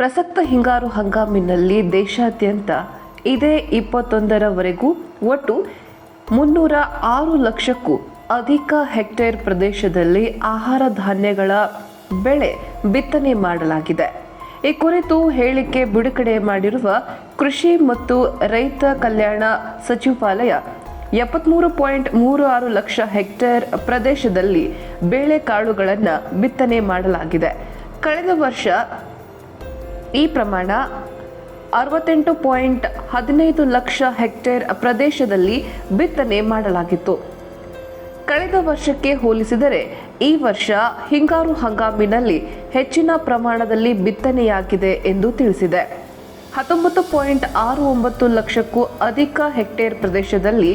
ಪ್ರಸಕ್ತ ಹಿಂಗಾರು ಹಂಗಾಮಿನಲ್ಲಿ ದೇಶಾದ್ಯಂತ ಇದೇ 21ರವರೆಗೂ ಒಟ್ಟು 306 ಲಕ್ಷಕ್ಕೂ ಅಧಿಕ ಹೆಕ್ಟೇರ್ ಪ್ರದೇಶದಲ್ಲಿ ಆಹಾರ ಧಾನ್ಯಗಳ ಬೆಳೆ ಬಿತ್ತನೆ ಮಾಡಲಾಗಿದೆ. ಈ ಕುರಿತು ಹೇಳಿಕೆ ಬಿಡುಗಡೆ ಮಾಡಿರುವ ಕೃಷಿ ಮತ್ತು ರೈತ ಕಲ್ಯಾಣ ಸಚಿವಾಲಯ 73.36 ಲಕ್ಷ ಹೆಕ್ಟೇರ್ ಪ್ರದೇಶದಲ್ಲಿ ಬೇಳೆಕಾಳುಗಳನ್ನು ಬಿತ್ತನೆ ಮಾಡಲಾಗಿದೆ. ಕಳೆದ ವರ್ಷ ಈ ಪ್ರಮಾಣ 68.15 ಲಕ್ಷ ಹೆಕ್ಟೇರ್ ಪ್ರದೇಶದಲ್ಲಿ ಬಿತ್ತನೆ ಮಾಡಲಾಗಿತ್ತು. ಕಳೆದ ವರ್ಷಕ್ಕೆ ಹೋಲಿಸಿದರೆ ಈ ವರ್ಷ ಹಿಂಗಾರು ಹಂಗಾಮಿನಲ್ಲಿ ಹೆಚ್ಚಿನ ಪ್ರಮಾಣದಲ್ಲಿ ಬಿತ್ತನೆಯಾಗಿದೆ ಎಂದು ತಿಳಿಸಿದೆ. 19.69 ಲಕ್ಷಕ್ಕೂ ಅಧಿಕ ಹೆಕ್ಟೇರ್ ಪ್ರದೇಶದಲ್ಲಿ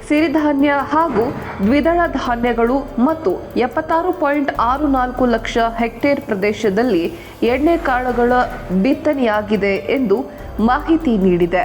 ಸಿರಿಧಾನ್ಯ ಹಾಗೂ ದ್ವಿದಳ ಧಾನ್ಯಗಳು ಮತ್ತು 76.64 ಲಕ್ಷ ಹೆಕ್ಟೇರ್ ಪ್ರದೇಶದಲ್ಲಿ ಎಣ್ಣೆಕಾಳುಗಳ ಬಿತ್ತನೆಯಾಗಿದೆ ಎಂದು ಮಾಹಿತಿ ನೀಡಿದೆ.